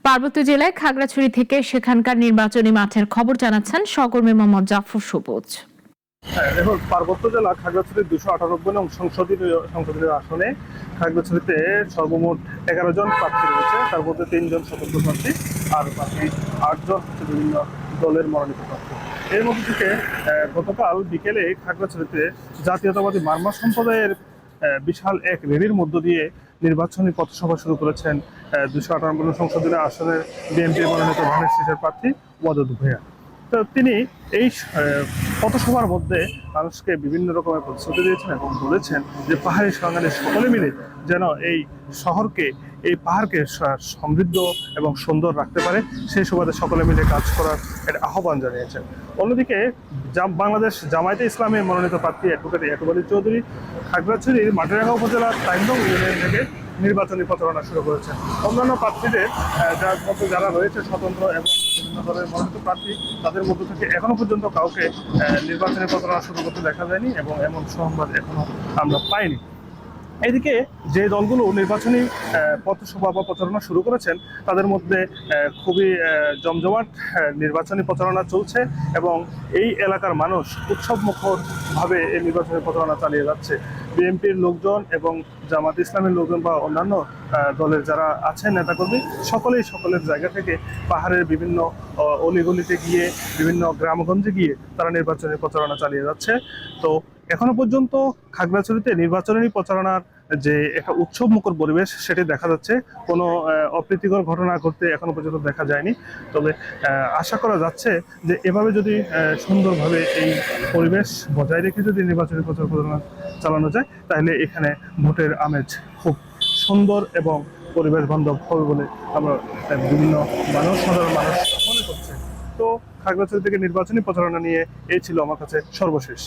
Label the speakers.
Speaker 1: পার্বত্য জেলায় খাগড়াছড়ি থেকে সেখানকার নির্বাচনী মাঠের খবর জানাচ্ছেন সহকর্মী মোহাম্মদ জাফর সবুজ।
Speaker 2: দেখুন, পার্বত্য জেলা খাগড়াছড়ির 298 নং সংসদীয় আসনে খাগড়াছড়িতে সর্বমোট 11 জন প্রার্থী রয়েছে। তার মধ্যে 3 জন স্বতন্ত্র প্রার্থী আর বাকি 8 জন হচ্ছে বিভিন্ন দলের মনোনীত প্রার্থী। এর মধ্যে থেকে গতকাল বিকেলে খাগড়াছড়িতে জাতীয়তাবাদী মারমা সম্প্রদায়ের বিশাল এক র্যালির মধ্য দিয়ে নির্বাচনী পথসভা শুরু করেছেন 298 নং সংসদীয় আসনের বিএনপির মনোনীত ধানের শীষের প্রার্থী ওয়াদুদ ভূঁইয়া। তো তিনি এই পথসভার মধ্যে মানুষকে বিভিন্ন রকমের প্রতিশ্রুতি দিয়েছেন এবং বলেছেন যে পাহাড়ি সঙ্গে সকলে মিলে যেন এই শহরকে, এই পাহাড়কে সমৃদ্ধ এবং সুন্দর রাখতে পারে, সেই সুবাদে সকলে মিলে কাজ করার একটা আহ্বান জানিয়েছেন। অন্যদিকে বাংলাদেশ জামায়াতে ইসলামের মনোনীত প্রার্থী অ্যাডভোকেট ইয়াকুব আলী চৌধুরী খাগড়াছড়ির মাটিরাঙ্গা উপজেলার টাইমডং ইউনিয়ন থেকে নির্বাচনী প্রচারণা শুরু করেছেন। অন্যান্য প্রার্থীদের যারা রয়েছে স্বতন্ত্র এবং বিভিন্ন দলের মনোনীত প্রার্থী, তাদের মধ্য থেকে এখনো পর্যন্ত কাউকে নির্বাচনী প্রচারণা শুরু করতে দেখা যায়নি এবং এমন সংবাদ এখনো আমরা পাইনি। এদিকে যে দলগুলো নির্বাচনী পথসভা বা প্রচারণা শুরু করেছেন, তাদের মধ্যে খুবই জমজমাট নির্বাচনী প্রচারণা চলছে এবং এই এলাকার মানুষ উৎসবমুখরভাবে এই নির্বাচনী প্রচারণা চালিয়ে যাচ্ছে। বিএনপির লোকজন এবং জামাত ইসলামের লোকজন বা অন্যান্য দলের যারা আছেন নেতাকর্মী, সকলের জায়গা থেকে পাহাড়ের বিভিন্ন অলিগলিতে গিয়ে, বিভিন্ন গ্রামগঞ্জে গিয়ে তারা নির্বাচনী প্রচারণা চালিয়ে যাচ্ছে। তো এখনো পর্যন্ত খাগড়াছড়িতে নির্বাচনী প্রচারণার যে একটা উৎসবমুখর পরিবেশ, সেটি দেখা যাচ্ছে। কোনো অপ্রীতিকর ঘটনা ঘটতে এখনো পর্যন্ত দেখা যায়নি। তবে আশা করা যাচ্ছে যে এভাবে যদি সুন্দরভাবে এই পরিবেশ বজায় রেখে যদি নির্বাচনী প্রচারণা চালানো যায়, তাহলে এখানে ভোটের আমেজ খুব সুন্দর এবং পরিবেশ বান্ধব হবে বলে আমরা বিভিন্ন সাধারণ মানুষ মনে করছে। তো খাগড়াছড়ি থেকে নির্বাচনী প্রচারণা নিয়ে এই ছিল আমার কাছে সর্বশেষ।